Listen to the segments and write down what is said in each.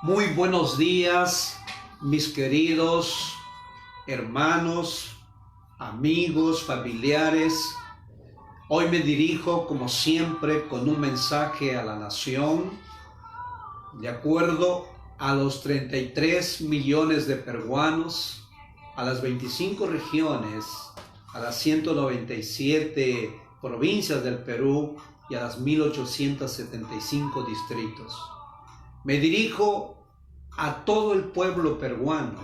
Muy buenos días, mis queridos hermanos, amigos, familiares. Hoy me dirijo, como siempre, con un mensaje a la nación, de acuerdo a los 33 millones de peruanos, a las 25 regiones, a las 197 provincias del Perú y a las 1875 distritos. Me dirijo a todo el pueblo peruano,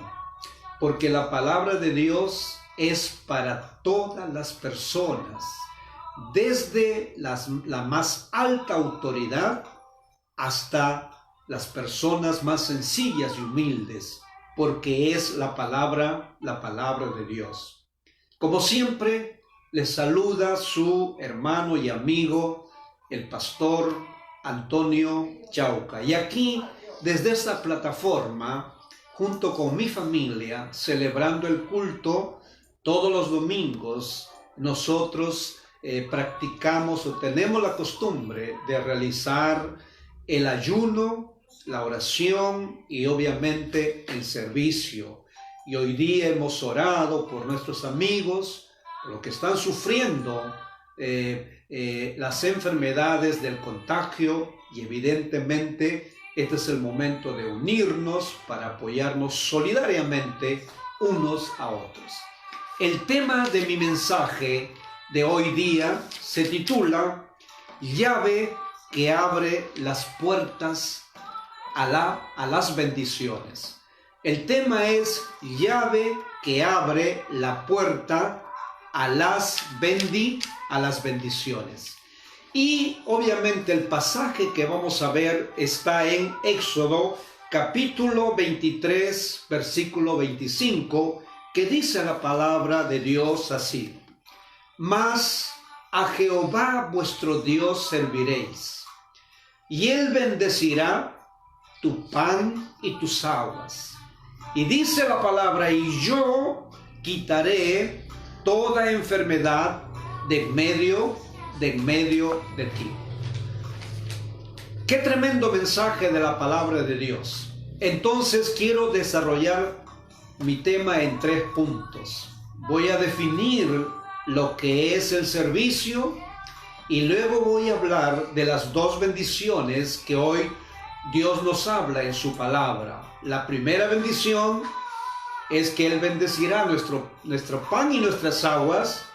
porque la palabra de Dios es para todas las personas, desde la más alta autoridad hasta las personas más sencillas y humildes, porque es la palabra de Dios. Como siempre, les saluda su hermano y amigo, el pastor Antonio Chauca. Y aquí, desde esta plataforma, junto con mi familia, celebrando el culto, todos los domingos, nosotros practicamos o tenemos la costumbre de realizar el ayuno, la oración y obviamente el servicio. Y hoy día hemos orado por nuestros amigos, por los que están sufriendo las enfermedades del contagio, y evidentemente este es el momento de unirnos para apoyarnos solidariamente unos a otros. El tema de mi mensaje de hoy día se titula Llave que abre las puertas a las bendiciones. El tema es llave que abre la puerta a las bendiciones. Y obviamente el pasaje que vamos a ver está en Éxodo capítulo 23, versículo 25, que dice la palabra de Dios así: Mas a Jehová vuestro Dios serviréis, y Él bendecirá tu pan y tus aguas. Y dice la palabra: y yo quitaré toda enfermedad de en medio de ti. Qué tremendo mensaje de la palabra de Dios. Entonces quiero desarrollar mi tema en 3 puntos. Voy a definir lo que es el servicio y luego voy a hablar de las 2 bendiciones que hoy Dios nos habla en su palabra. La primera bendición es que Él bendecirá nuestro pan y nuestras aguas.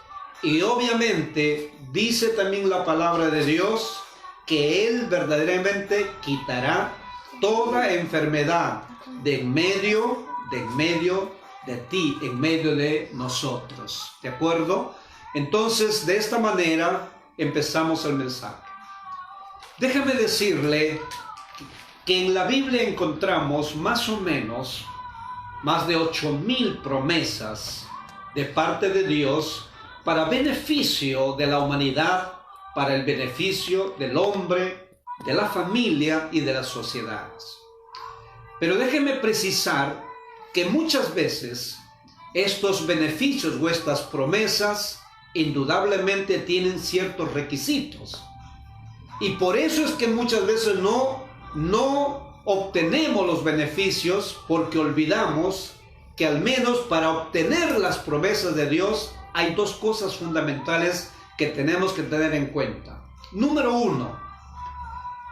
Y obviamente dice también la palabra de Dios que Él verdaderamente quitará toda enfermedad de en medio de ti, en medio de nosotros. ¿De acuerdo? Entonces, de esta manera empezamos el mensaje. Déjame decirle que en la Biblia encontramos más o menos más de 8,000 promesas de parte de Dios para beneficio de la humanidad, para el beneficio del hombre, de la familia y de las sociedades. Pero déjeme precisar que muchas veces estos beneficios o estas promesas indudablemente tienen ciertos requisitos. Y por eso es que muchas veces no obtenemos los beneficios, porque olvidamos que al menos para obtener las promesas de Dios hay 2 cosas fundamentales que tenemos que tener en cuenta. Número 1,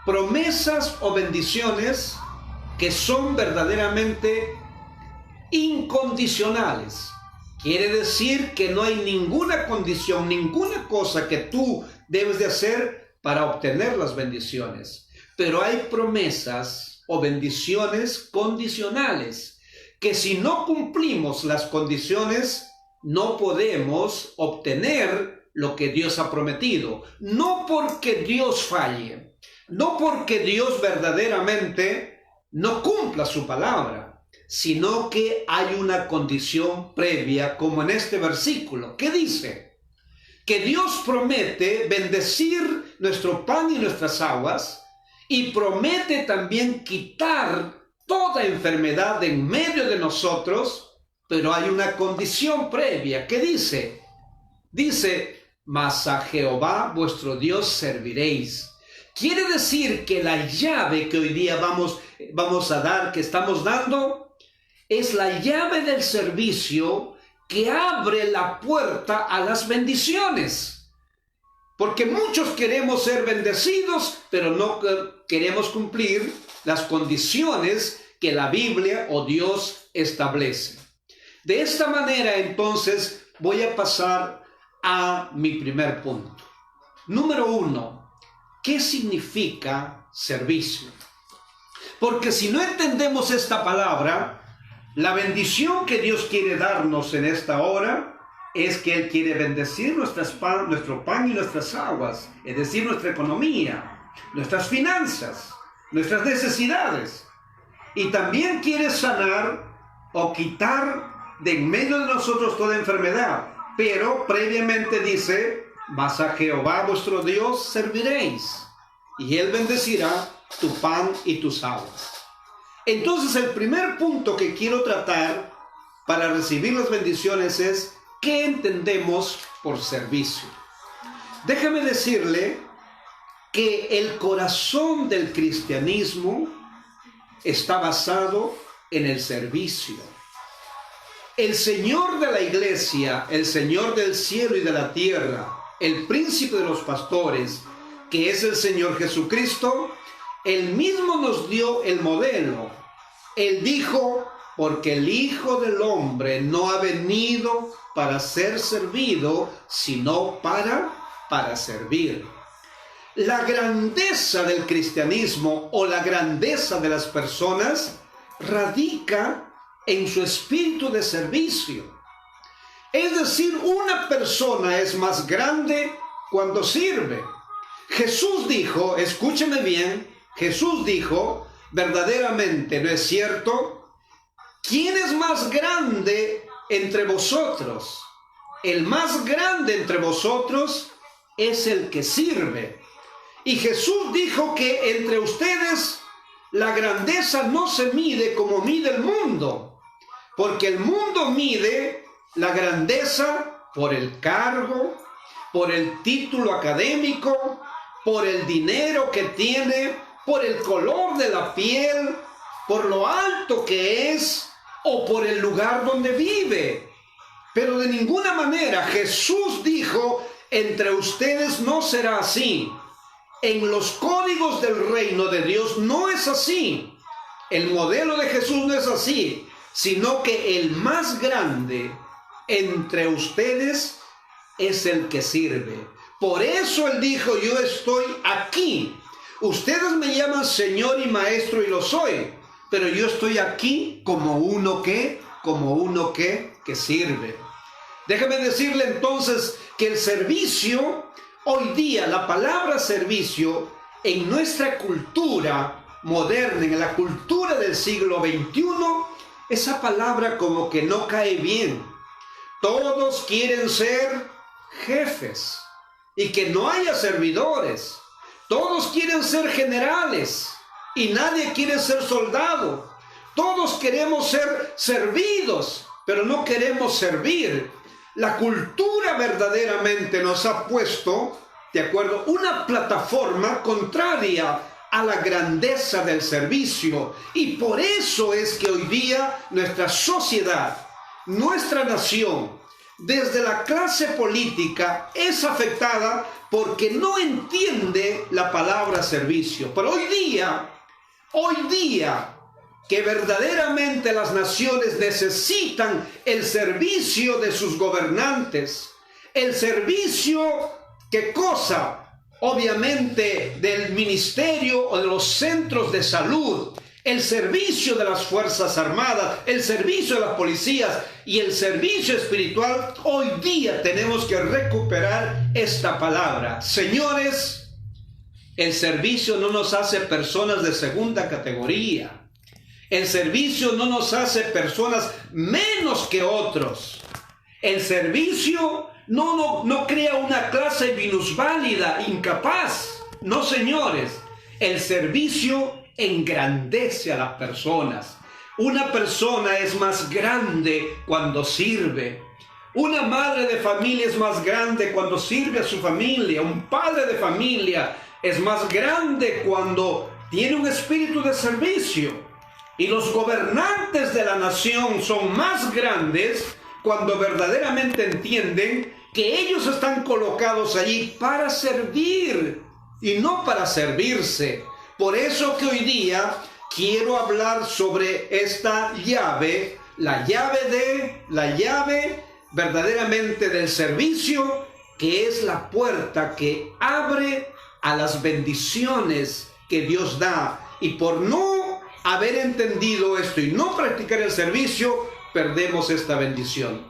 promesas o bendiciones que son verdaderamente incondicionales. Quiere decir que no hay ninguna condición, ninguna cosa que tú debes de hacer para obtener las bendiciones. Pero hay promesas o bendiciones condicionales, que si no cumplimos las condiciones, no podemos obtener lo que Dios ha prometido. No porque Dios falle, no porque Dios verdaderamente no cumpla su palabra, sino que hay una condición previa, como en este versículo, que dice que Dios promete bendecir nuestro pan y nuestras aguas, y promete también quitar toda enfermedad de en medio de nosotros. Pero hay una condición previa que dice, mas a Jehová vuestro Dios serviréis. Quiere decir que la llave que hoy día vamos a dar, que estamos dando, es la llave del servicio que abre la puerta a las bendiciones. Porque muchos queremos ser bendecidos, pero no queremos cumplir las condiciones que la Biblia o Dios establece. De esta manera, entonces, voy a pasar a mi primer punto. Número 1, ¿qué significa servicio? Porque si no entendemos esta palabra, la bendición que Dios quiere darnos en esta hora es que Él quiere bendecir nuestro pan y nuestras aguas, es decir, nuestra economía, nuestras finanzas, nuestras necesidades. Y también quiere sanar o quitar de en medio de nosotros toda enfermedad. Pero previamente dice, mas a Jehová vuestro Dios serviréis, y Él bendecirá tu pan y tus aguas. Entonces el primer punto que quiero tratar para recibir las bendiciones es, ¿qué entendemos por servicio? Déjame decirle que el corazón del cristianismo está basado en el servicio. El Señor de la iglesia, el Señor del cielo y de la tierra, el príncipe de los pastores, que es el Señor Jesucristo, Él mismo nos dio el modelo. Él dijo, porque el Hijo del Hombre no ha venido para ser servido, sino para servir. La grandeza del cristianismo o la grandeza de las personas radica en su espíritu de servicio. Es decir, una persona es más grande cuando sirve. Jesús dijo, escúcheme bien, Jesús dijo, verdaderamente, ¿no es cierto? ¿Quién es más grande entre vosotros? El más grande entre vosotros es el que sirve. Y Jesús dijo que entre ustedes la grandeza no se mide como mide el mundo. Porque el mundo mide la grandeza por el cargo, por el título académico, por el dinero que tiene, por el color de la piel, por lo alto que es o por el lugar donde vive. Pero de ninguna manera Jesús dijo, entre ustedes no será así. En los códigos del reino de Dios no es así. El modelo de Jesús no es así, sino que el más grande entre ustedes es el que sirve. Por eso Él dijo, yo estoy aquí. Ustedes me llaman Señor y Maestro y lo soy, pero yo estoy aquí como uno que sirve. Déjame decirle entonces que el servicio, hoy día la palabra servicio en nuestra cultura moderna, en la cultura del siglo XXI, esa palabra como que no cae bien. Todos quieren ser jefes y que no haya servidores. Todos quieren ser generales y nadie quiere ser soldado. Todos queremos ser servidos, pero no queremos servir. La cultura verdaderamente nos ha puesto, de acuerdo, una plataforma contraria a la grandeza del servicio. Y por eso es que hoy día nuestra sociedad, nuestra nación, desde la clase política, es afectada porque no entiende la palabra servicio. Pero hoy día, que verdaderamente las naciones necesitan el servicio de sus gobernantes, el servicio, ¿qué cosa? Obviamente del ministerio o de los centros de salud, el servicio de las Fuerzas Armadas, el servicio de las policías y el servicio espiritual. Hoy día tenemos que recuperar esta palabra. Señores, el servicio no nos hace personas de segunda categoría. El servicio no nos hace personas menos que otros. El servicio no crea una clase minusválida, incapaz. No, señores. El servicio engrandece a las personas. Una persona es más grande cuando sirve. Una madre de familia es más grande cuando sirve a su familia. Un padre de familia es más grande cuando tiene un espíritu de servicio. Y los gobernantes de la nación son más grandes cuando verdaderamente entienden que ellos están colocados allí para servir y no para servirse. Por eso que hoy día quiero hablar sobre esta llave, la llave verdaderamente del servicio, que es la puerta que abre a las bendiciones que Dios da. Y por no haber entendido esto y no practicar el servicio, perdemos esta bendición.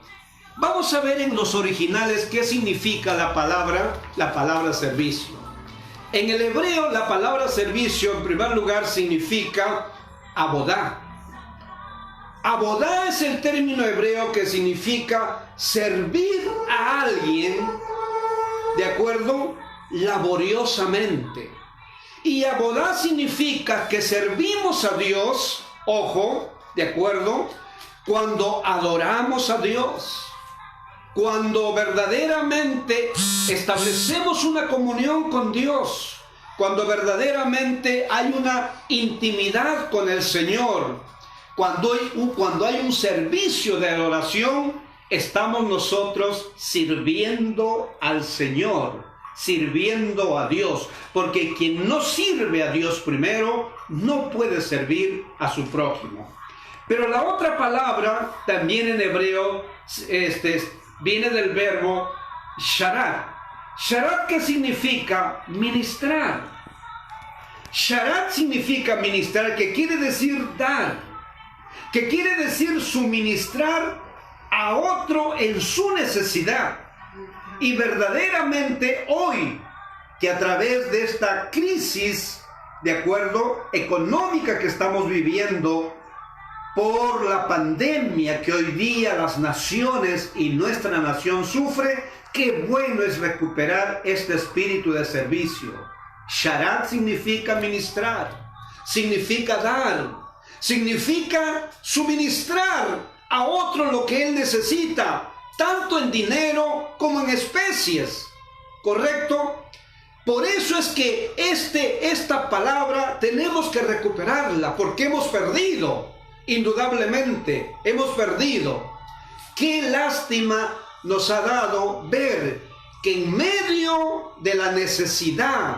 Vamos a ver en los originales qué significa la palabra servicio. En el hebreo, la palabra servicio, en primer lugar, significa abodá. Abodá es el término hebreo que significa servir a alguien, ¿de acuerdo?, laboriosamente. Y abodá significa que servimos a Dios, ojo, ¿de acuerdo?, cuando adoramos a Dios. Cuando verdaderamente establecemos una comunión con Dios, cuando verdaderamente hay una intimidad con el Señor, cuando hay un servicio de adoración, estamos nosotros sirviendo al Señor, sirviendo a Dios, porque quien no sirve a Dios primero, no puede servir a su prójimo. Pero la otra palabra, también en hebreo, viene del verbo sharat. Sharat, ¿qué significa? Ministrar. Sharat significa ministrar, que quiere decir dar, que quiere decir suministrar a otro en su necesidad. Y verdaderamente hoy, que a través de esta crisis, de acuerdo, económica que estamos viviendo, por la pandemia que hoy día las naciones y nuestra nación sufre, qué bueno es recuperar este espíritu de servicio. Sharat significa ministrar, significa dar, significa suministrar a otro lo que él necesita, tanto en dinero como en especies, ¿correcto? Por eso es que esta palabra tenemos que recuperarla, porque hemos perdido. Indudablemente hemos perdido. Qué lástima nos ha dado ver que en medio de la necesidad,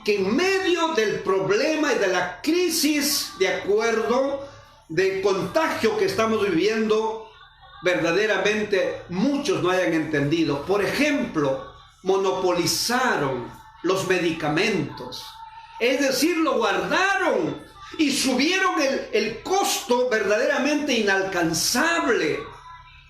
que en medio del problema y de la crisis, de acuerdo, de contagio que estamos viviendo, verdaderamente muchos no hayan entendido. Por ejemplo, monopolizaron los medicamentos, es decir, lo guardaron y subieron el costo verdaderamente inalcanzable.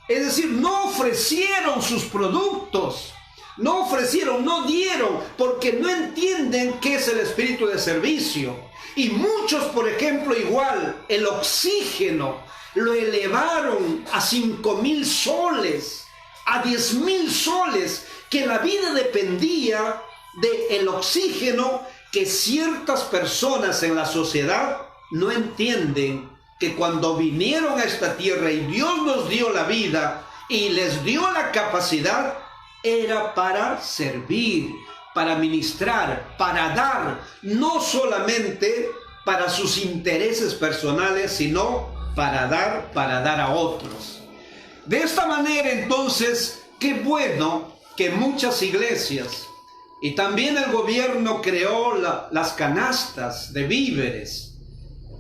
Es decir, no ofrecieron sus productos, no ofrecieron, no dieron, porque no entienden qué es el espíritu de servicio. Y muchos, por ejemplo, igual, el oxígeno lo elevaron a 5,000 soles, a 10,000 soles, que la vida dependía del oxígeno, que ciertas personas en la sociedad no entienden que cuando vinieron a esta tierra y Dios nos dio la vida y les dio la capacidad, era para servir, para ministrar, para dar, no solamente para sus intereses personales, sino para dar a otros. De esta manera, entonces, qué bueno que muchas iglesias y también el gobierno creó las canastas de víveres.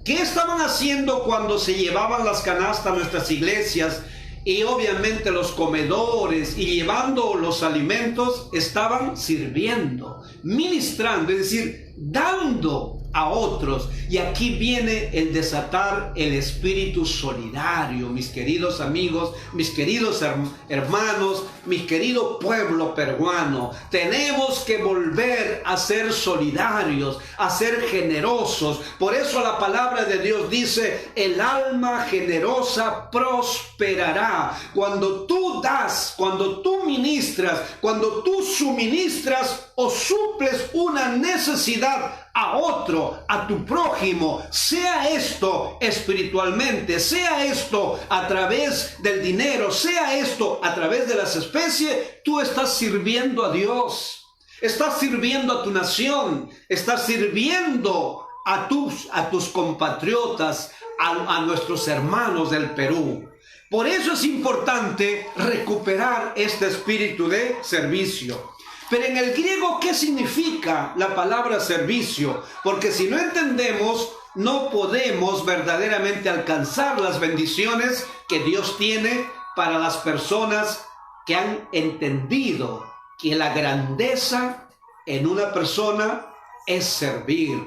¿Qué estaban haciendo cuando se llevaban las canastas a nuestras iglesias? Y obviamente los comedores y llevando los alimentos, estaban sirviendo, ministrando, es decir, dando a otros. Y aquí viene el desatar el espíritu solidario, mis queridos amigos, mis queridos hermanos, mi querido pueblo peruano. Tenemos que volver a ser solidarios, a ser generosos. Por eso la palabra de Dios dice: el alma generosa prosperará. Cuando tú das, cuando tú ministras, cuando tú suministras o suples una necesidad a otro, otro, a tu prójimo, sea esto espiritualmente, sea esto a través del dinero, sea esto a través de las especies, tú estás sirviendo a Dios, estás sirviendo a tu nación, estás sirviendo a tus compatriotas, a nuestros hermanos del Perú. Por eso es importante recuperar este espíritu de servicio. Pero en el griego, ¿qué significa la palabra servicio? Porque si no entendemos, no podemos verdaderamente alcanzar las bendiciones que Dios tiene para las personas que han entendido que la grandeza en una persona es servir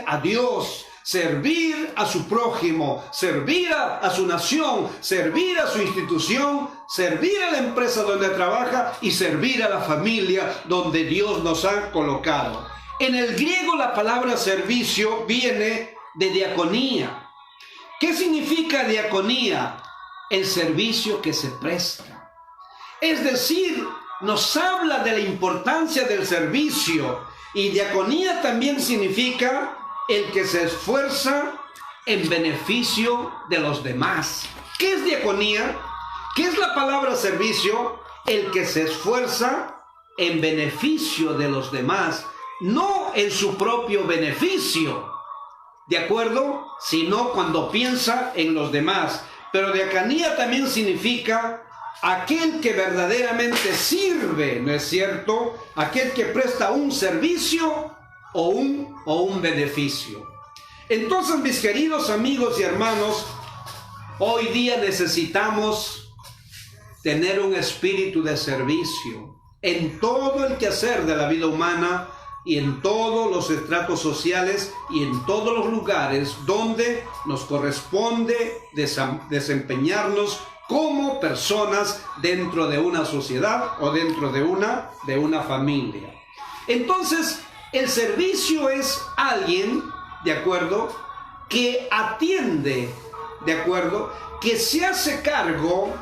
a Dios, servir a su prójimo, servir a su nación, servir a su institución, servir a la empresa donde trabaja y servir a la familia donde Dios nos ha colocado. En el griego la palabra servicio viene de diaconía. ¿Qué significa diaconía? El servicio que se presta. Es decir, nos habla de la importancia del servicio, y diaconía también significa el que se esfuerza en beneficio de los demás. ¿Qué es diaconía? ¿Qué es la palabra servicio? El que se esfuerza en beneficio de los demás, no en su propio beneficio, ¿de acuerdo? Sino cuando piensa en los demás. Pero diaconía también significa aquel que verdaderamente sirve, ¿no es cierto? Aquel que presta un servicio o un beneficio. Entonces, mis queridos amigos y hermanos, hoy día necesitamos tener un espíritu de servicio en todo el quehacer de la vida humana y en todos los estratos sociales y en todos los lugares donde nos corresponde desempeñarnos como personas dentro de una sociedad o dentro de una familia. Entonces, el servicio es alguien, ¿de acuerdo?, que atiende, ¿de acuerdo?, que se hace cargo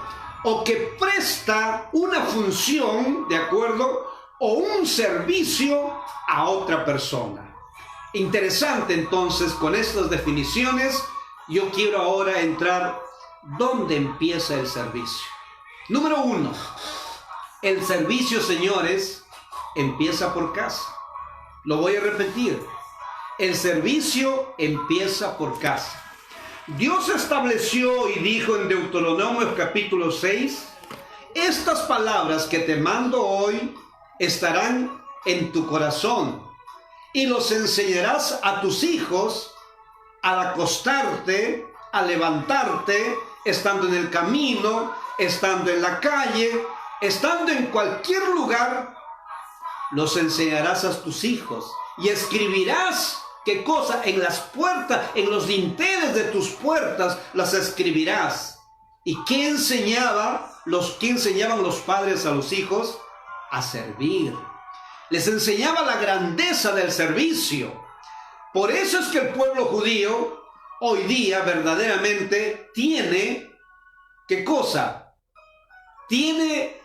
o que presta una función, ¿de acuerdo?, o un servicio a otra persona. Interesante, entonces, con estas definiciones, yo quiero ahora entrar ¿dónde empieza el servicio? Número 1, el servicio, señores, empieza por casa. Lo voy a repetir. El servicio empieza por casa. Dios estableció y dijo en Deuteronomio capítulo 6, estas palabras que te mando hoy estarán en tu corazón y los enseñarás a tus hijos al acostarte, al levantarte, estando en el camino, estando en la calle, estando en cualquier lugar, los enseñarás a tus hijos y escribirás, ¿qué cosa? En las puertas, en los dinteles de tus puertas las escribirás. ¿Y qué enseñaban los padres a los hijos? A servir. Les enseñaba la grandeza del servicio. Por eso es que el pueblo judío hoy día verdaderamente tiene, ¿qué cosa? Tiene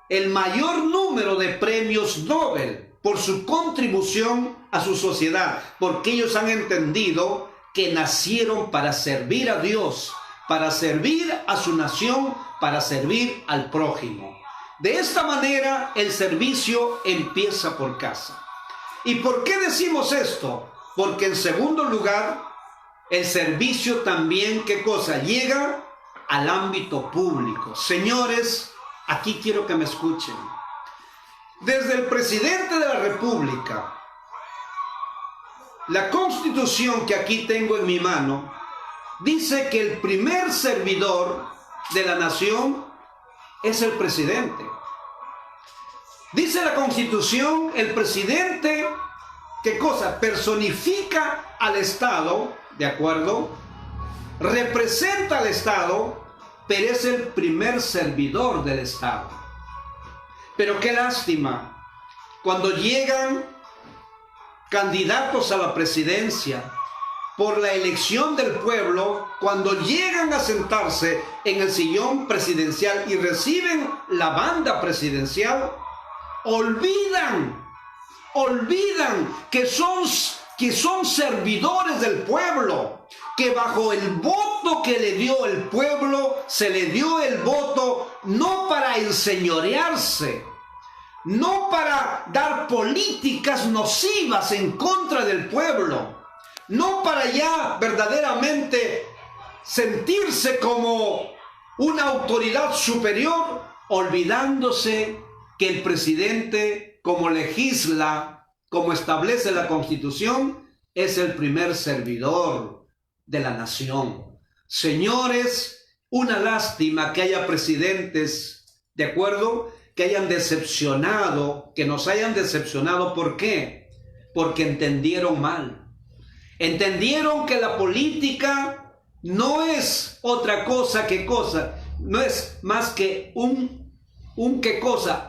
el mayor número de premios Nobel por su contribución a su sociedad, porque ellos han entendido que nacieron para servir a Dios, para servir a su nación, para servir al prójimo. De esta manera el servicio empieza por casa. ¿Y por qué decimos esto? Porque en segundo lugar, el servicio también, ¿qué cosa? Llega al ámbito público. Señores, aquí quiero que me escuchen. Desde el presidente de la República, la Constitución que aquí tengo en mi mano, dice que el primer servidor de la nación es el presidente. Dice la Constitución, el presidente, ¿qué cosa? Personifica al Estado, ¿de acuerdo? Representa al Estado, pero es el primer servidor del Estado. Pero qué lástima, cuando llegan candidatos a la presidencia por la elección del pueblo, cuando llegan a sentarse en el sillón presidencial y reciben la banda presidencial, olvidan que son que son servidores del pueblo, que bajo el voto que le dio el pueblo, se le dio el voto no para enseñorearse, no para dar políticas nocivas en contra del pueblo, no para ya verdaderamente sentirse como una autoridad superior, olvidándose que el presidente, como legisla, como establece la Constitución, es el primer servidor de la nación. Señores, una lástima que haya presidentes, ¿de acuerdo?, que hayan decepcionado, que nos hayan decepcionado. ¿Por qué? Porque entendieron mal. Entendieron que la política no es otra cosa que no es más que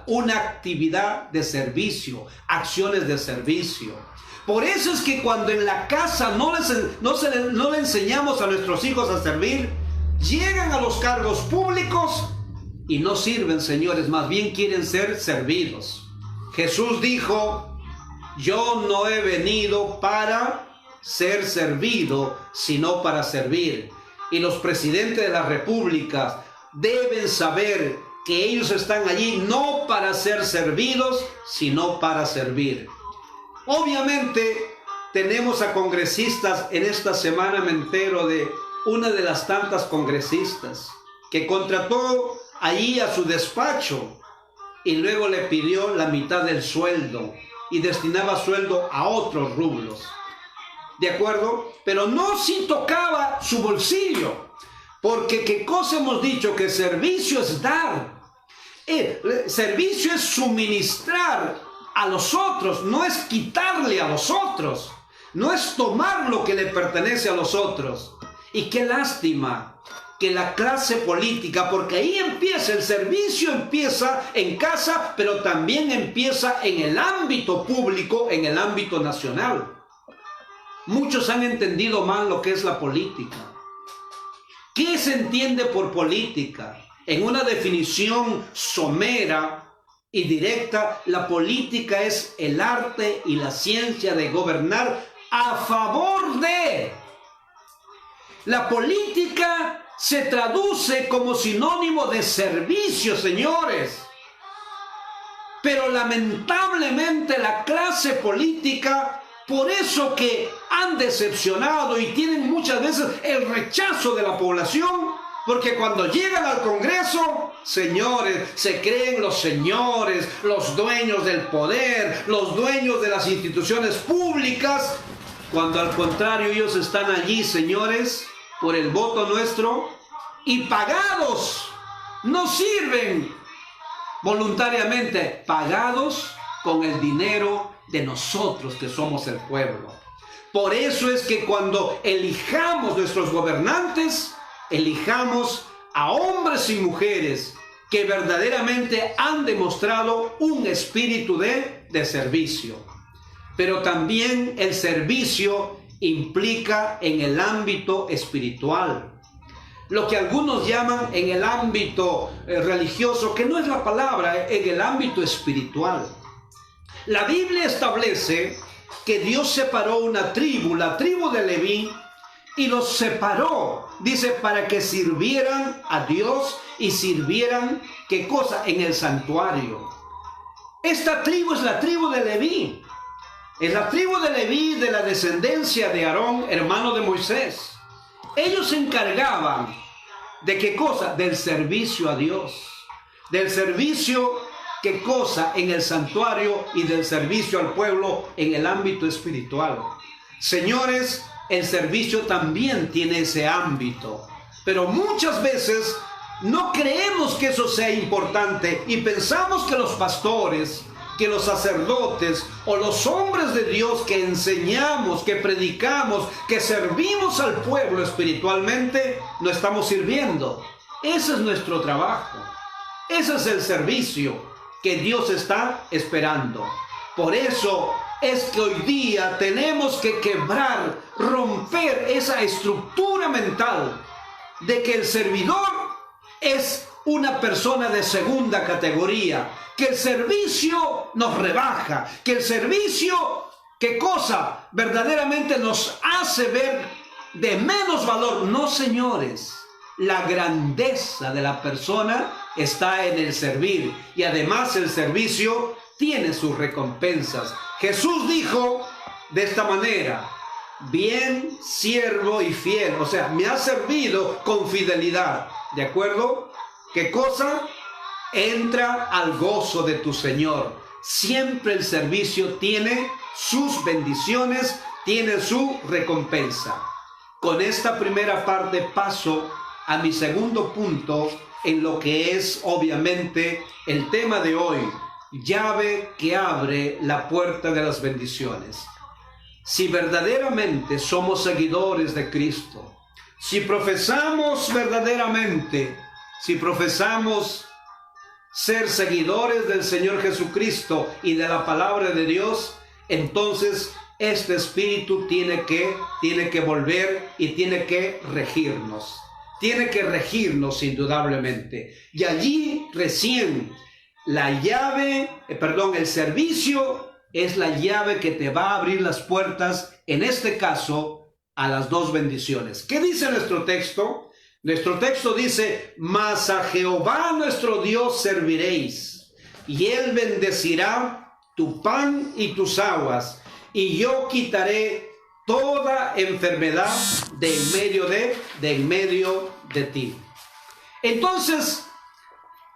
una actividad de servicio, acciones de servicio. Por eso es que cuando en la casa no le enseñamos a nuestros hijos a servir, llegan a los cargos públicos y no sirven, señores, más bien quieren ser servidos. Jesús dijo: yo no he venido para ser servido, sino para servir. Y los presidentes de las repúblicas deben saber que ellos están allí no para ser servidos, sino para servir. Obviamente tenemos a congresistas. En esta semana me entero de una de las tantas congresistas que contrató allí a su despacho y luego le pidió la mitad del sueldo y destinaba sueldo a otros rubros. ¿De acuerdo? Pero no si tocaba su bolsillo, porque ¿qué cosa hemos dicho? Que servicio es dar. Servicio es suministrar a los otros, no es quitarle a los otros, no es tomar lo que le pertenece a los otros. Y qué lástima que la clase política, porque ahí empieza, el servicio empieza en casa, pero también empieza en el ámbito público, en el ámbito nacional. Muchos han entendido mal lo que es la política. ¿Qué se entiende por política? En una definición somera y directa, la política es el arte y la ciencia de gobernar a favor de. La política se traduce como sinónimo de servicio, señores. Pero lamentablemente la clase política, por eso que han decepcionado y tienen muchas veces el rechazo de la población, porque cuando llegan al Congreso, señores, se creen los señores, los dueños del poder, los dueños de las instituciones públicas, cuando al contrario ellos están allí, señores, por el voto nuestro y pagados, no sirven voluntariamente, pagados con el dinero de nosotros que somos el pueblo. Por eso es que cuando elijamos nuestros gobernantes, elijamos a hombres y mujeres que verdaderamente han demostrado un espíritu de servicio. Pero también el servicio implica en el ámbito espiritual, lo que algunos llaman en el ámbito religioso, que no es la palabra, en el ámbito espiritual. La Biblia establece que Dios separó una tribu, la tribu de Leví, y los separó, dice, para que sirvieran a Dios y sirvieran, ¿qué cosa? En el santuario. Esta tribu es la tribu de Leví. Es la tribu de Leví, de la descendencia de Aarón, hermano de Moisés. Ellos se encargaban de ¿qué cosa? Del servicio a Dios. Del servicio, ¿qué cosa? En el santuario, y del servicio al pueblo en el ámbito espiritual. Señores, el servicio también tiene ese ámbito. Pero muchas veces no creemos que eso sea importante y pensamos que los pastores, que los sacerdotes o los hombres de Dios que enseñamos, que predicamos, que servimos al pueblo espiritualmente, no estamos sirviendo. Ese es nuestro trabajo. Ese es el servicio que Dios está esperando. Por eso es que hoy día tenemos que quebrar, romper esa estructura mental de que el servidor es una persona de segunda categoría, que el servicio nos rebaja, que el servicio ¿Qué cosa verdaderamente nos hace ver de menos valor? No, señores. La grandeza de la persona está en el servir, y además el servicio tiene sus recompensas. Jesús dijo de esta manera: bien, siervo y fiel. O sea, me has servido con fidelidad. ¿De acuerdo? ¿Qué cosa? Entra al gozo de tu Señor. Siempre el servicio tiene sus bendiciones, tiene su recompensa. Con esta primera parte paso a mi segundo punto, en lo que es obviamente el tema de hoy: llave que abre la puerta de las bendiciones. Si verdaderamente somos seguidores de Cristo, si profesamos verdaderamente, si profesamos ser seguidores del Señor Jesucristo y de la palabra de Dios, entonces este espíritu tiene que volver y tiene que regirnos. Tiene que regirnos indudablemente. Y allí recién el servicio es la llave que te va a abrir las puertas, en este caso, a las dos bendiciones. ¿Qué dice nuestro texto? Nuestro texto dice: mas a Jehová nuestro Dios serviréis, y Él bendecirá tu pan y tus aguas, y yo quitaré toda enfermedad de en medio de ti. Entonces,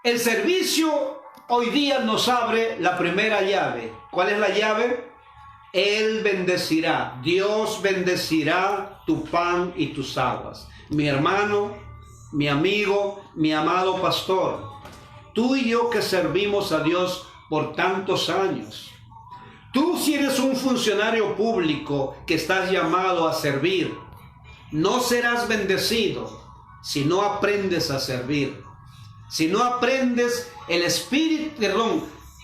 el servicio hoy día nos abre la primera llave. ¿Cuál es la llave? Él bendecirá, Dios bendecirá tu pan y tus aguas. Mi hermano, mi amigo, mi amado pastor, tú y yo que servimos a Dios por tantos años, tú, si eres un funcionario público que estás llamado a servir, no serás bendecido si no aprendes a servir. Si no aprendes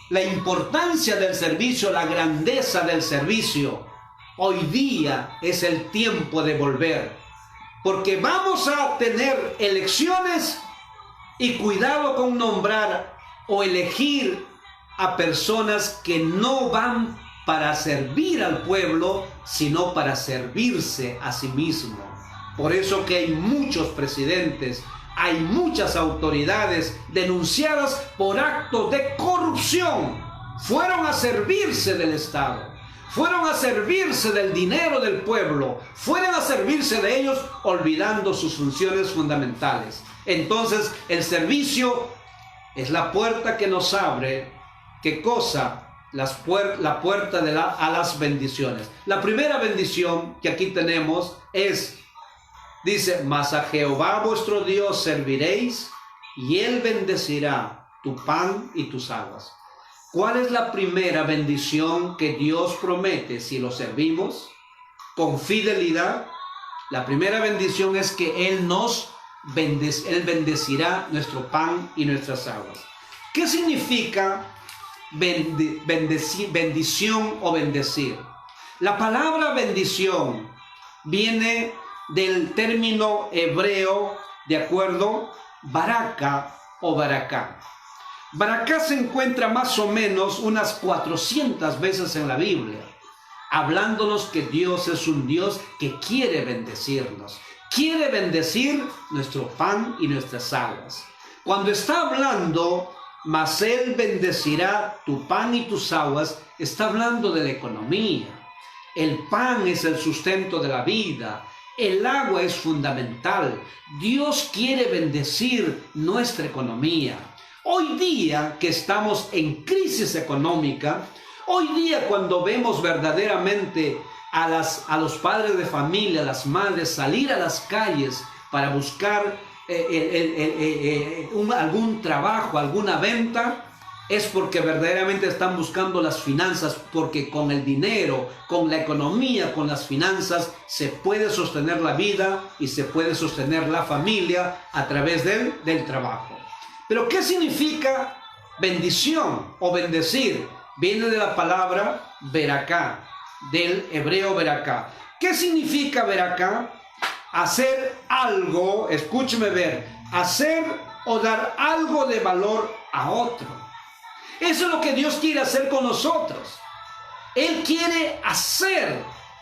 la importancia del servicio, la grandeza del servicio. Hoy día es el tiempo de volver, porque vamos a tener elecciones, y cuidado con nombrar o elegir a personas que no van para servir al pueblo, sino para servirse a sí mismo. Por eso que hay muchos presidentes, hay muchas autoridades denunciadas por actos de corrupción. Fueron a servirse del Estado, fueron a servirse del dinero del pueblo, fueron a servirse de ellos, olvidando sus funciones fundamentales. Entonces, el servicio es la puerta que nos abre. ¿Qué cosa? La puerta a las bendiciones. La primera bendición que aquí tenemos dice: mas a Jehová vuestro Dios serviréis, y Él bendecirá tu pan y tus aguas. ¿Cuál es la primera bendición que Dios promete si lo servimos con fidelidad? La primera bendición es que Él bendecirá nuestro pan y nuestras aguas. ¿Qué significa bendición o bendecir? La palabra bendición viene del término hebreo, ¿de acuerdo? Baraka o baraká. Baraká se encuentra más o menos unas 400 veces en la Biblia, hablándonos que Dios es un Dios que quiere bendecirnos, quiere bendecir nuestro pan y nuestras aguas. Cuando está hablando, mas Él bendecirá tu pan y tus aguas, está hablando de la economía. El pan es el sustento de la vida. El agua es fundamental. Dios quiere bendecir nuestra economía. Hoy día que estamos en crisis económica, hoy día cuando vemos verdaderamente a los padres de familia, a las madres salir a las calles para buscar algún trabajo, alguna venta, es porque verdaderamente están buscando las finanzas, porque con el dinero, con la economía, con las finanzas, se puede sostener la vida y se puede sostener la familia a través del trabajo. Pero ¿qué significa bendición o bendecir? Viene de la palabra beraká, del hebreo beraká. ¿Qué significa beraká? Hacer algo, escúcheme hacer o dar algo de valor a otro. Eso es lo que Dios quiere hacer con nosotros. Él quiere hacer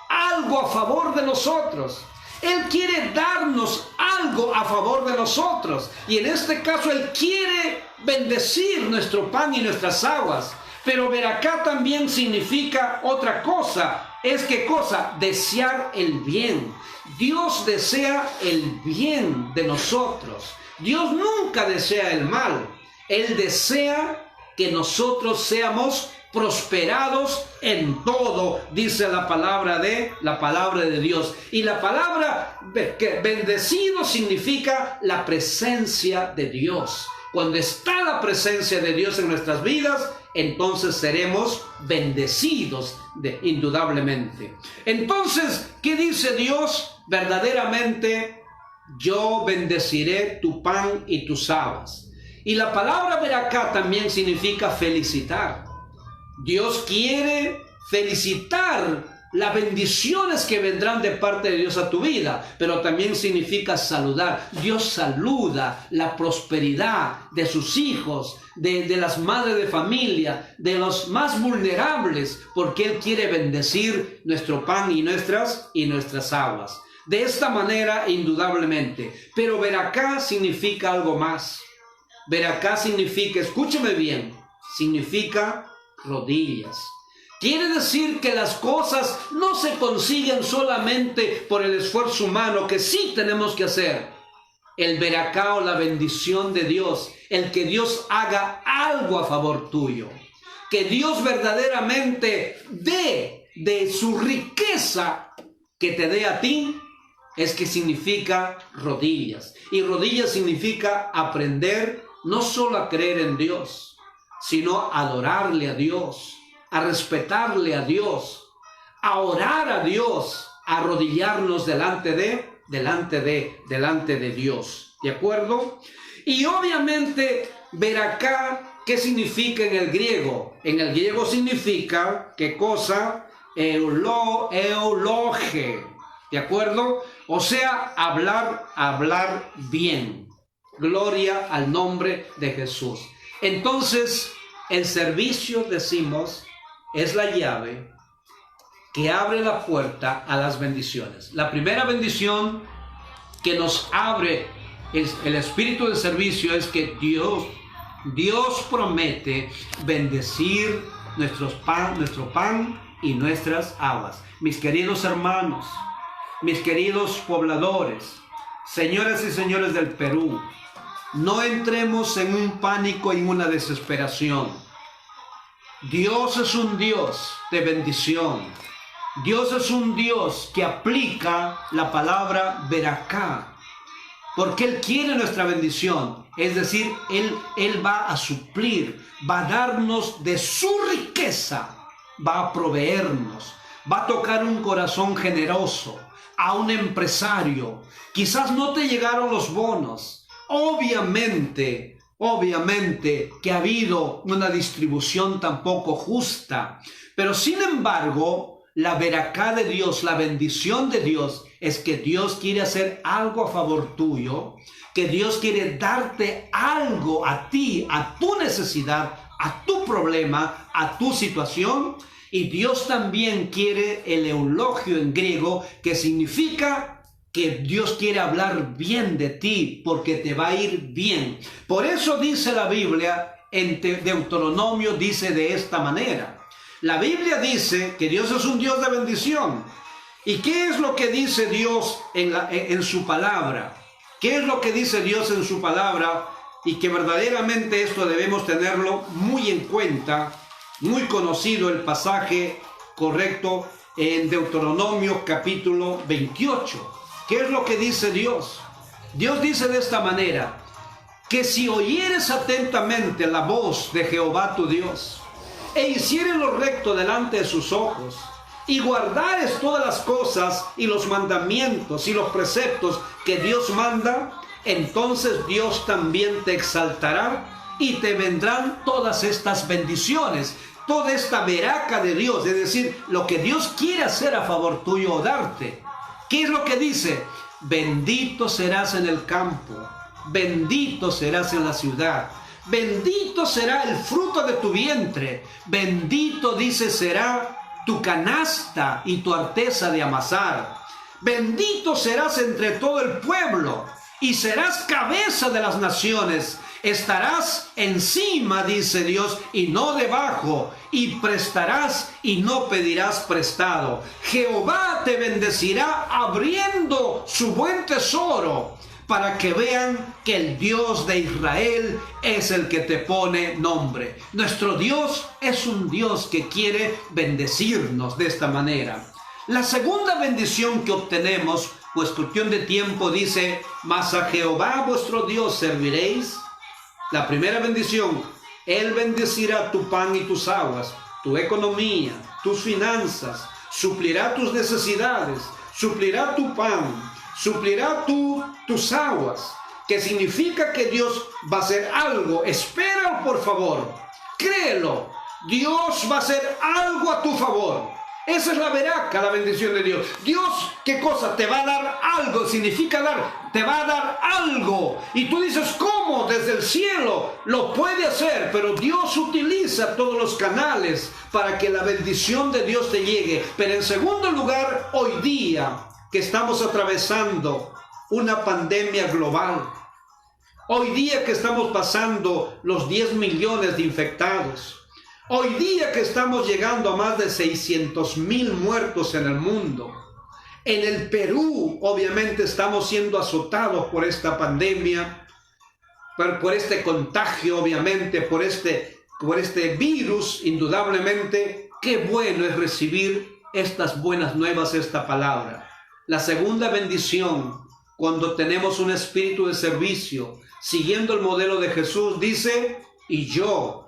algo a favor de nosotros. Él quiere darnos algo a favor de nosotros. Y en este caso Él quiere bendecir nuestro pan y nuestras aguas. Pero veracá también significa otra cosa. Es ¿qué cosa? Desear el bien. Dios desea el bien de nosotros. Dios nunca desea el mal. Él desea que nosotros seamos prosperados en todo, dice la palabra de Dios. Y la palabra bendecido significa la presencia de Dios. Cuando está la presencia de Dios en nuestras vidas, entonces seremos bendecidos indudablemente. Entonces, ¿qué dice Dios? Verdaderamente, yo bendeciré tu pan y tus habas. Y la palabra veracá también significa felicitar. Dios quiere felicitar las bendiciones que vendrán de parte de Dios a tu vida, pero también significa saludar. Dios saluda la prosperidad de sus hijos, de las madres de familia, de los más vulnerables, porque Él quiere bendecir nuestro pan y nuestras aguas. De esta manera, indudablemente. Pero veracá significa algo más. Veracá significa, escúcheme bien, significa rodillas. Quiere decir que las cosas no se consiguen solamente por el esfuerzo humano, que sí tenemos que hacer. El veracá o la bendición de Dios, el que Dios haga algo a favor tuyo, que Dios verdaderamente dé de su riqueza que te dé a ti, es que significa rodillas. Y rodillas significa aprender no solo a creer en Dios, sino a adorarle a Dios, a respetarle a Dios, a orar a Dios, a arrodillarnos delante de Dios. ¿De acuerdo? Y obviamente, veracá, ¿qué significa en el griego? En el griego significa, ¿qué cosa? Euloge. ¿De acuerdo? O sea, hablar bien. Gloria al nombre de Jesús. Entonces, el servicio, decimos, es la llave que abre la puerta a las bendiciones. La primera bendición que nos abre el espíritu de servicio es que Dios promete bendecir nuestro pan y nuestras aguas. Mis queridos hermanos, mis queridos pobladores, señoras y señores del Perú, no entremos en un pánico y en una desesperación. Dios es un Dios de bendición. Dios es un Dios que aplica la palabra veracá, porque Él quiere nuestra bendición. Es decir, Él va a suplir, va a darnos de su riqueza, va a proveernos, va a tocar un corazón generoso, a un empresario. Quizás no te llegaron los bonos. Obviamente que ha habido una distribución tampoco justa, pero sin embargo, la veracá de Dios, la bendición de Dios, es que Dios quiere hacer algo a favor tuyo, que Dios quiere darte algo a ti, a tu necesidad, a tu problema, a tu situación, y Dios también quiere el eulogio en griego, que significa que Dios quiere hablar bien de ti, porque te va a ir bien. Por eso dice la Biblia, en Deuteronomio dice de esta manera. La Biblia dice que Dios es un Dios de bendición. ¿Y qué es lo que dice Dios en su palabra? ¿Qué es lo que dice Dios en su palabra? Y que verdaderamente esto debemos tenerlo muy en cuenta, muy conocido el pasaje correcto en Deuteronomio capítulo 28. ¿Qué es lo que dice Dios? Dios dice de esta manera, que si oyeres atentamente la voz de Jehová tu Dios, e hicieres lo recto delante de sus ojos, y guardares todas las cosas y los mandamientos y los preceptos que Dios manda, entonces Dios también te exaltará y te vendrán todas estas bendiciones, toda esta veraca de Dios, es decir, lo que Dios quiere hacer a favor tuyo o darte. ¿Qué es lo que dice? Bendito serás en el campo, bendito serás en la ciudad, bendito será el fruto de tu vientre, bendito, dice, será tu canasta y tu arteza de amasar. Bendito serás entre todo el pueblo y serás cabeza de las naciones. Estarás encima, dice Dios, y no debajo, y prestarás y no pedirás prestado. Jehová te bendecirá abriendo su buen tesoro, para que vean que el Dios de Israel es el que te pone nombre. Nuestro Dios es un Dios que quiere bendecirnos de esta manera. La segunda bendición que obtenemos, pues cuestión de tiempo, dice: mas a Jehová vuestro Dios serviréis. La primera bendición: Él bendecirá tu pan y tus aguas, tu economía, tus finanzas, suplirá tus necesidades, suplirá tu pan, suplirá tus aguas. Que significa que Dios va a hacer algo. Espera, por favor, créelo. Dios va a hacer algo a tu favor. Esa es la veraca, la bendición de Dios. Dios, ¿qué cosa? Te va a dar algo, significa dar, te va a dar algo. Y tú dices, ¿cómo? Desde el cielo lo puede hacer, pero Dios utiliza todos los canales para que la bendición de Dios te llegue. Pero en segundo lugar, hoy día que estamos atravesando una pandemia global, hoy día que estamos pasando los 10 millones de infectados, hoy día que estamos llegando a más de 600,000 muertos en el mundo. En el Perú, obviamente, estamos siendo azotados por esta pandemia, por este contagio, obviamente, por este virus, indudablemente. Qué bueno es recibir estas buenas nuevas, esta palabra. La segunda bendición, cuando tenemos un espíritu de servicio, siguiendo el modelo de Jesús, dice: y yo,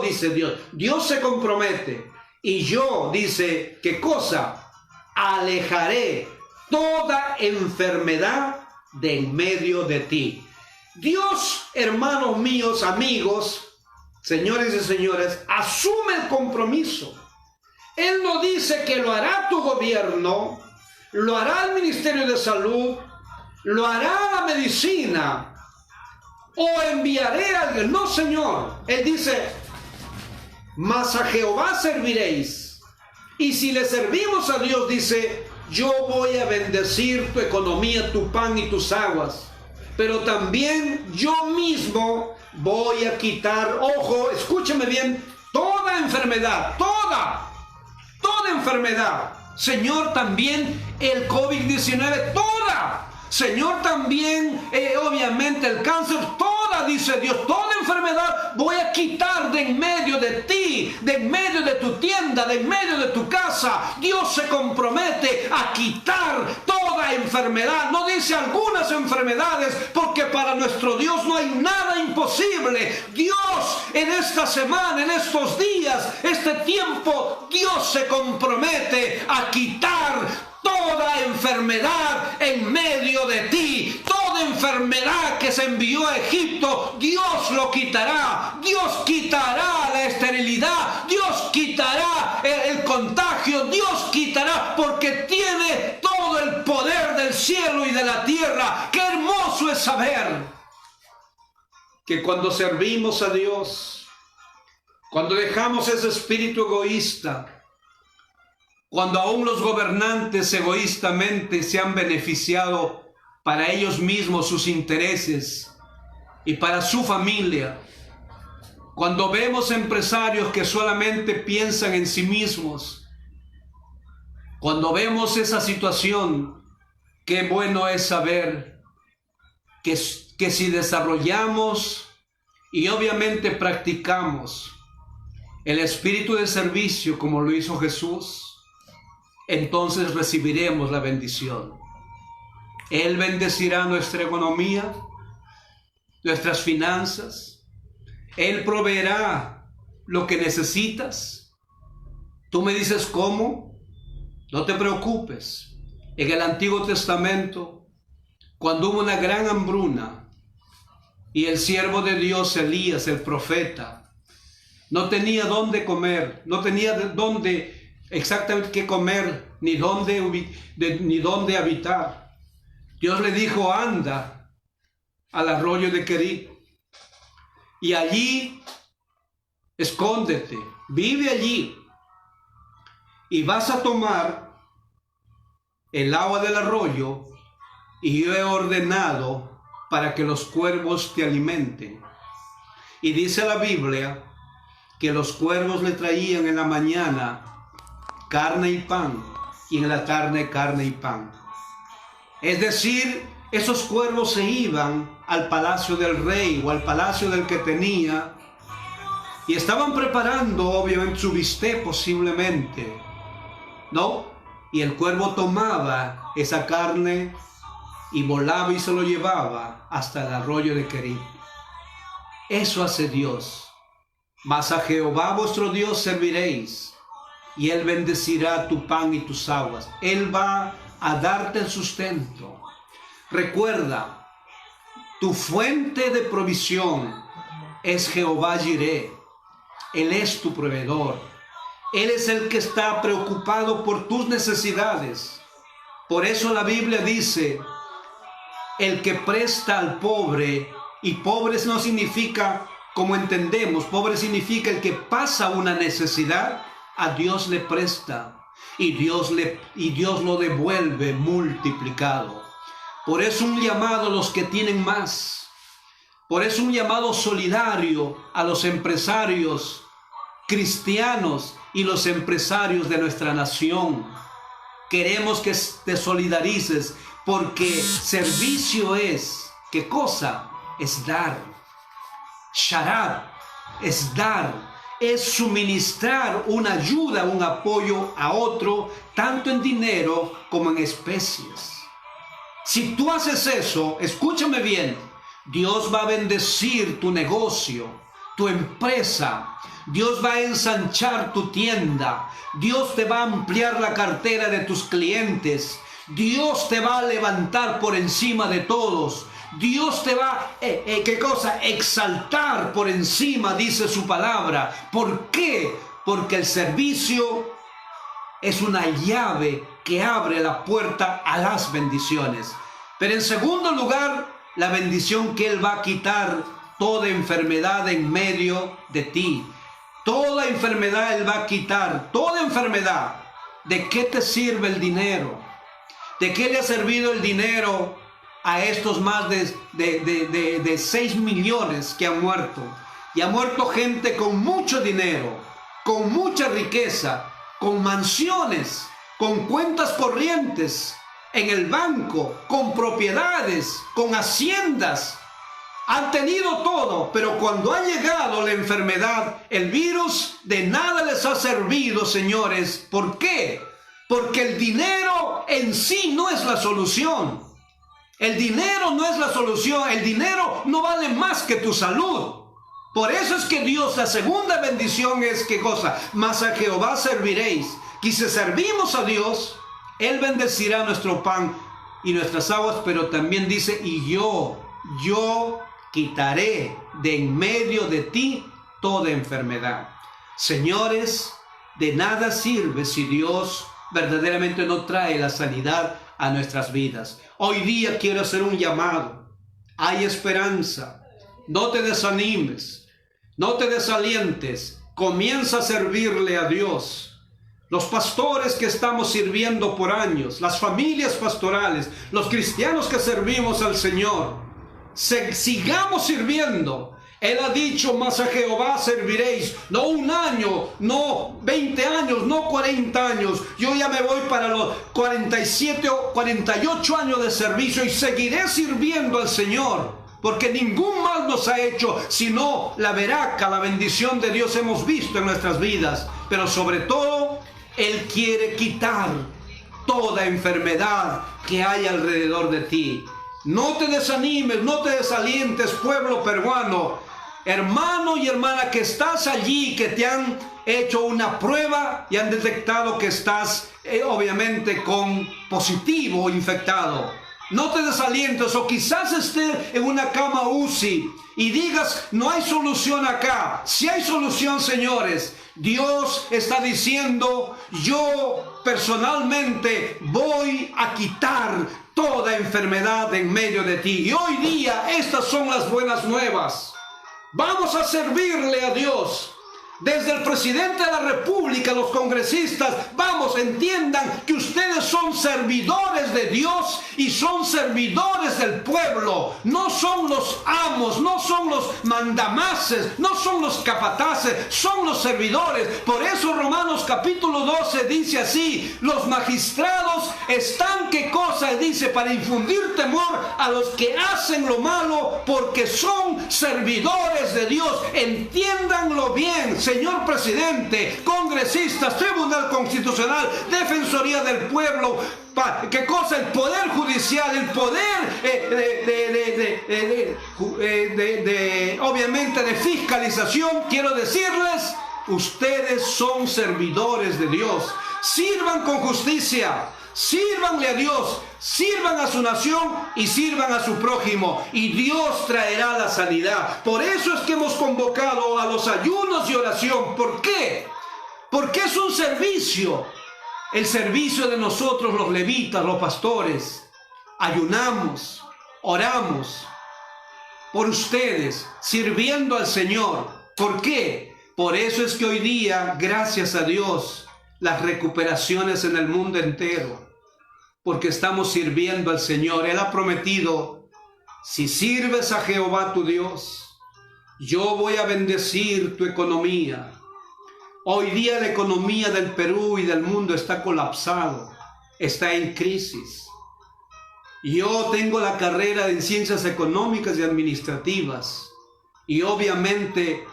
dice Dios. Dios se compromete. Y yo, dice, ¿qué cosa? Alejaré toda enfermedad de en medio de ti. Dios, hermanos míos, amigos, señores y señoras, asume el compromiso. Él no dice que lo hará tu gobierno, lo hará el Ministerio de Salud, lo hará la medicina, o enviaré a alguien. No, Señor. Él dice: mas a Jehová serviréis. Y si le servimos a Dios, dice: yo voy a bendecir tu economía, tu pan y tus aguas. Pero también yo mismo voy a quitar, ojo, escúcheme bien, toda enfermedad, toda enfermedad. Señor, también el COVID-19, toda. Señor, también, obviamente, el cáncer, toda, dice Dios, toda enfermedad voy a quitar de en medio de ti, de en medio de tu tienda, de en medio de tu casa. Dios se compromete a quitar toda enfermedad. No dice algunas enfermedades, porque para nuestro Dios no hay nada imposible. Dios, en esta semana, en estos días, este tiempo, Dios se compromete a quitar toda enfermedad en medio de ti. Toda enfermedad que se envió a Egipto, Dios lo quitará. Dios quitará la esterilidad. Dios quitará el contagio. Dios quitará, porque tiene todo el poder del cielo y de la tierra. Qué hermoso es saber que cuando servimos a Dios, cuando dejamos ese espíritu egoísta, cuando aún los gobernantes egoístamente se han beneficiado para ellos mismos, sus intereses y para su familia, cuando vemos empresarios que solamente piensan en sí mismos, cuando vemos esa situación, qué bueno es saber que si desarrollamos y obviamente practicamos el espíritu de servicio como lo hizo Jesús, entonces recibiremos la bendición. Él bendecirá nuestra economía, nuestras finanzas. Él proveerá lo que necesitas. Tú me dices, ¿cómo? No te preocupes. En el Antiguo Testamento, cuando hubo una gran hambruna y el siervo de Dios, Elías, el profeta, no tenía dónde comer, no tenía dónde exactamente qué comer, ni dónde habitar. Dios le dijo: anda al arroyo de Querit y allí escóndete, vive allí. y vas a tomar el agua del arroyo, y yo he ordenado para que los cuervos te alimenten. Y dice la Biblia que los cuervos le traían en la mañana carne y pan, y en la tarde carne y pan. Es decir, esos cuervos se iban al palacio del rey o al palacio del que tenía, y estaban preparando obviamente su bistec posiblemente, ¿no? Y el cuervo tomaba esa carne y volaba y se lo llevaba hasta el arroyo de Querib. Eso hace Dios. Mas a Jehová vuestro Dios serviréis, y Él bendecirá tu pan y tus aguas. Él va a darte el sustento. Recuerda, tu fuente de provisión es Jehová Jireh. Él es tu proveedor. Él es el que está preocupado por tus necesidades. Por eso la Biblia dice, el que presta al pobre, y pobre no significa, como entendemos, pobre significa el que pasa una necesidad, a Dios le presta, y Dios lo devuelve multiplicado. Por eso un llamado a los que tienen más. Por eso un llamado solidario a los empresarios cristianos y los empresarios de nuestra nación. Queremos que te solidarices, porque servicio es, ¿qué cosa? Es dar. Sharab es dar, es suministrar una ayuda, un apoyo a otro, tanto en dinero como en especies. Si tú haces eso, escúchame bien, Dios va a bendecir tu negocio, tu empresa. Dios va a ensanchar tu tienda. Dios te va a ampliar la cartera de tus clientes. Dios te va a levantar por encima de todos. Dios te va, ¿qué cosa? Exaltar por encima, dice su palabra. ¿Por qué? Porque el servicio es una llave que abre la puerta a las bendiciones. Pero en segundo lugar, la bendición que Él va a quitar toda enfermedad en medio de ti. Toda enfermedad Él va a quitar, toda enfermedad. ¿De qué te sirve el dinero? ¿De qué le ha servido el dinero a estos más de 6 millones que han muerto? Y ha muerto gente con mucho dinero, con mucha riqueza, con mansiones, con cuentas corrientes en el banco, con propiedades, con haciendas. Han tenido todo, pero cuando ha llegado la enfermedad, el virus, de nada les ha servido, señores. ¿Por qué? Porque el dinero en sí no es la solución. El dinero no es la solución. El dinero no vale más que tu salud. Por eso es que Dios, la segunda bendición es, ¿qué cosa? Mas a Jehová serviréis. Y si servimos a Dios, Él bendecirá nuestro pan y nuestras aguas, pero también dice, y yo quitaré de en medio de ti toda enfermedad. Señores, de nada sirve si Dios verdaderamente no trae la sanidad a nuestras vidas. Hoy día quiero hacer un llamado. Hay esperanza. No te desanimes. No te desalientes. Comienza a servirle a Dios. Los pastores que estamos sirviendo por años, las familias pastorales, los cristianos que servimos al Señor, sigamos sirviendo. Él ha dicho, mas a Jehová serviréis, no un año, no 20 años, no 40 años. Yo ya me voy para los 47 o 48 años de servicio y seguiré sirviendo al Señor, porque ningún mal nos ha hecho, sino la veraca, la bendición de Dios hemos visto en nuestras vidas. Pero sobre todo, Él quiere quitar toda enfermedad que hay alrededor de ti. No te desanimes, no te desalientes, pueblo peruano, hermano y hermana que estás allí, que te han hecho una prueba y han detectado que estás obviamente con positivo o infectado. No te desalientes, o quizás estés en una cama UCI y digas, no hay solución acá. Sí hay solución, señores. Dios está diciendo, yo personalmente voy a quitar toda enfermedad en medio de ti. Y hoy día estas son las buenas nuevas. Vamos a servirle a Dios. Desde el presidente de la República, los congresistas, vamos, entiendan que ustedes son servidores de Dios y son servidores del pueblo. No son los amos, no son los mandamases, no son los capataces, son los servidores. Por eso Romanos capítulo 12 dice así: los magistrados están, ¿qué cosa? Dice, para infundir temor a los que hacen lo malo, porque son servidores de Dios. Entiéndanlo bien, señor presidente, congresistas, Tribunal Constitucional, Defensoría del Pueblo, ¿qué cosa? El Poder Judicial, el Poder obviamente de fiscalización. Quiero decirles, ustedes son servidores de Dios. Sirvan con justicia, sírvanle a Dios, sirvan a su nación y sirvan a su prójimo, y Dios traerá la sanidad. Por eso es que hemos convocado a los ayunos y oración. ¿Por qué? Porque es un servicio. El servicio de nosotros, los levitas, los pastores. Ayunamos, oramos por ustedes, sirviendo al Señor. ¿Por qué? Por eso es que hoy día, gracias a Dios, las recuperaciones en el mundo entero, porque estamos sirviendo al Señor. Él ha prometido: si sirves a Jehová tu Dios, yo voy a bendecir tu economía. Hoy día la economía del Perú y del mundo está colapsado, está en crisis. Yo tengo la carrera en Ciencias Económicas y Administrativas, y obviamente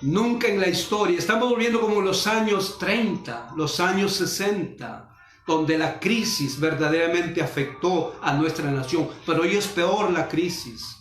nunca en la historia, estamos volviendo como los años 30, los años 60, donde la crisis verdaderamente afectó a nuestra nación. Pero hoy es peor la crisis.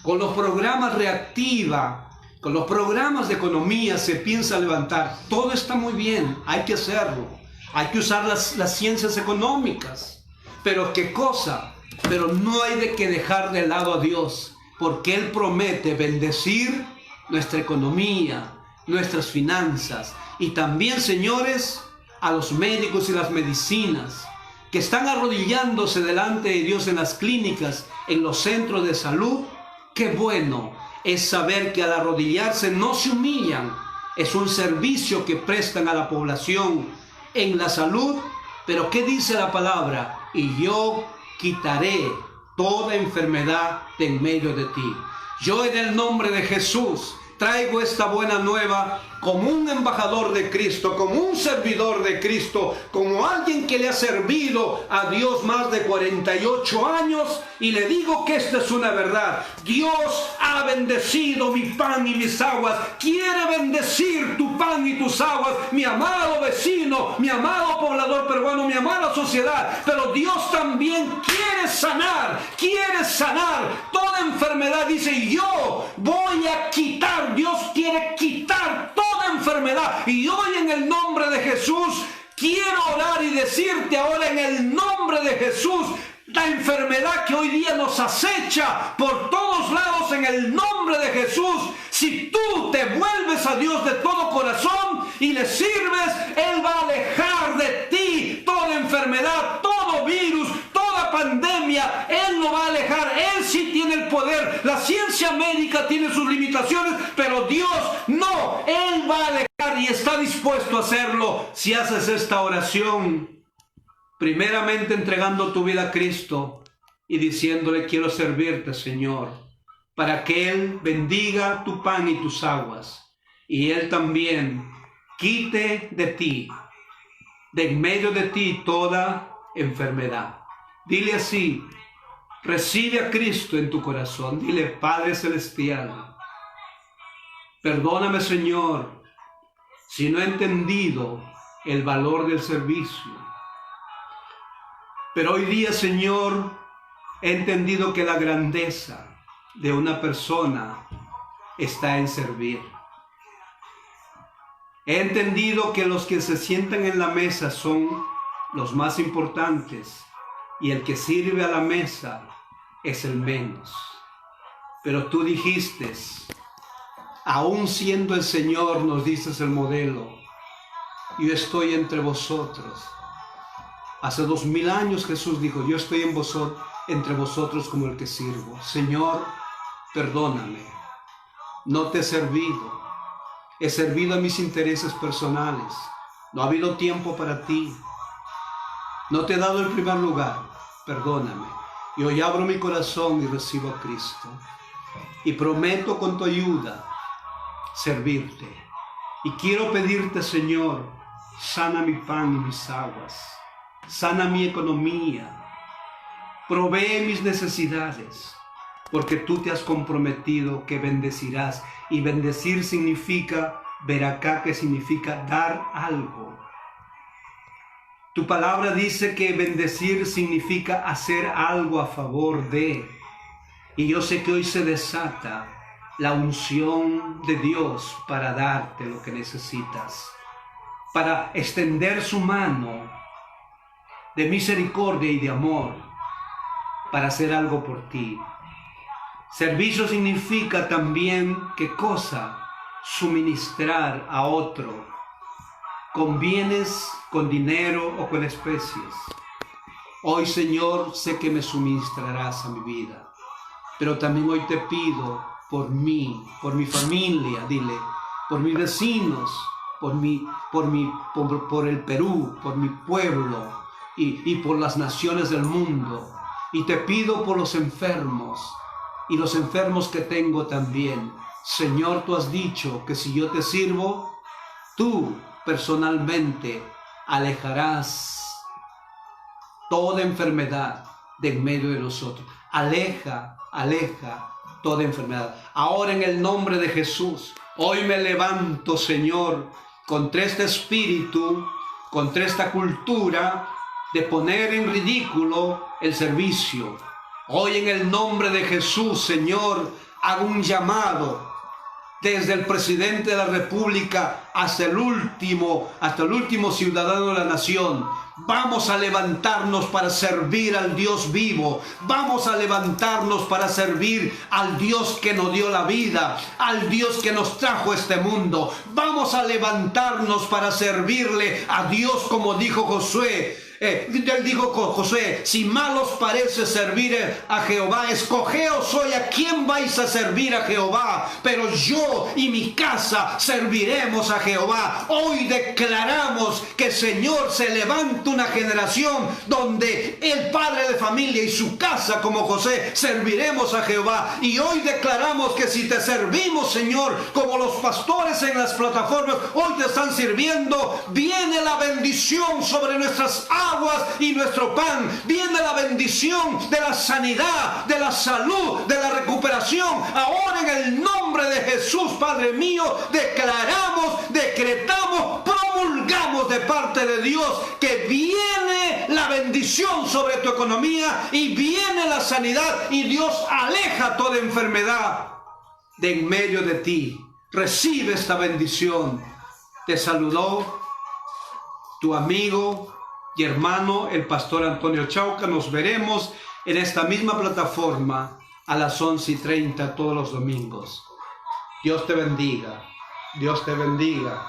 Con los programas Reactiva, con los programas de economía se piensa levantar. Todo está muy bien, hay que hacerlo. Hay que usar las ciencias económicas. Pero ¿qué cosa? Pero no hay de que dejar de lado a Dios, porque Él promete bendecir nuestra economía, nuestras finanzas. Y también, señores, a los médicos y las medicinas que están arrodillándose delante de Dios en las clínicas, en los centros de salud. Qué bueno es saber que al arrodillarse no se humillan. Es un servicio que prestan a la población en la salud. Pero ¿qué dice la palabra? Y yo quitaré toda enfermedad de en medio de ti. Yo, en el nombre de Jesús, traigo esta buena nueva como un embajador de Cristo, como un servidor de Cristo, como alguien que le ha servido a Dios más de 48 años, y le digo que esta es una verdad. Dios ha bendecido mi pan y mis aguas. Quiere bendecir tu pan y tus aguas, mi amado vecino, mi amado poblador peruano, mi amada sociedad. Pero Dios también quiere sanar toda enfermedad. Dice, y yo voy a quitar. Dios quiere quitar toda enfermedad. Y hoy, en el nombre de Jesús, quiero orar y decirte ahora, en el nombre de Jesús, la enfermedad que hoy día nos acecha por todos lados, en el nombre de Jesús, si tú te vuelves a Dios de todo corazón y le sirves, Él va a alejar de ti toda enfermedad, todo virus, toda pandemia. Él lo va a alejar. Él sí tiene el poder. La ciencia médica tiene sus limitaciones, pero Dios no. Él va a alejar y está dispuesto a hacerlo si haces esta oración. Primeramente entregando tu vida a Cristo y diciéndole: quiero servirte, Señor, para que Él bendiga tu pan y tus aguas, y Él también quite de ti, de en medio de ti, toda enfermedad. Dile así: recibe a Cristo en tu corazón. Dile: Padre Celestial, perdóname, Señor, si no he entendido el valor del servicio. Pero hoy día, Señor, he entendido que la grandeza de una persona está en servir. He entendido que los que se sientan en la mesa son los más importantes y el que sirve a la mesa es el menos. Pero tú dijiste, aún siendo el Señor, nos dices el modelo: yo estoy entre vosotros. Hace 2000 años Jesús dijo: yo estoy entre vosotros como el que sirvo. Señor, perdóname, no te he servido. He servido a mis intereses personales. No ha habido tiempo para ti. No te he dado el primer lugar. Perdóname. Y hoy abro mi corazón y recibo a Cristo. Y prometo con tu ayuda servirte. Y quiero pedirte, Señor, sana mi pan y mis aguas. Sana mi economía. Provee mis necesidades. Porque tú te has comprometido que bendecirás. Y bendecir significa, veracá, que significa dar algo. Tu palabra dice que bendecir significa hacer algo a favor de. Y yo sé que hoy se desata la unción de Dios para darte lo que necesitas. Para extender su mano de misericordia y de amor. Para hacer algo por ti. Servicio significa también, ¿qué cosa? Suministrar a otro, con bienes, con dinero o con especies. Hoy, Señor, sé que me suministrarás a mi vida, pero también hoy te pido por mí, por mi familia, dile, por mis vecinos, por el Perú, por mi pueblo y por las naciones del mundo. Y te pido por los enfermos y los enfermos que tengo también. Señor, tú has dicho que si yo te sirvo, tú personalmente alejarás toda enfermedad de en medio de nosotros. Aleja toda enfermedad. Ahora en el nombre de Jesús, hoy me levanto, Señor, contra este espíritu, contra esta cultura de poner en ridículo el servicio. Hoy en el nombre de Jesús, Señor, hago un llamado desde el presidente de la República hasta el último ciudadano de la nación. Vamos a levantarnos para servir al Dios vivo. Vamos a levantarnos para servir al Dios que nos dio la vida, al Dios que nos trajo a este mundo. Vamos a levantarnos para servirle a Dios, como dijo Josué. Él dijo con Josué: si mal os parece servir a Jehová, escogeos hoy a quién vais a servir a Jehová, pero yo y mi casa serviremos a Jehová. Hoy declaramos que, Señor, se levanta una generación donde el padre de familia y su casa, como José, serviremos a Jehová. Y hoy declaramos que si te servimos, Señor, como los pastores en las plataformas hoy te están sirviendo, viene la bendición sobre nuestras aguas y nuestro pan. Viene la bendición de la sanidad, de la salud, de la recuperación. Ahora en el nombre de Jesús, Padre mío, declaramos, decretamos, promulgamos de parte de Dios que viene la bendición sobre tu economía y viene la sanidad, y Dios aleja toda enfermedad de en medio de ti. Recibe esta bendición. Te saludó tu amigo y hermano, el pastor Antonio Chauca. Nos veremos en esta misma plataforma a las 11:30 todos los domingos. Dios te bendiga. Dios te bendiga.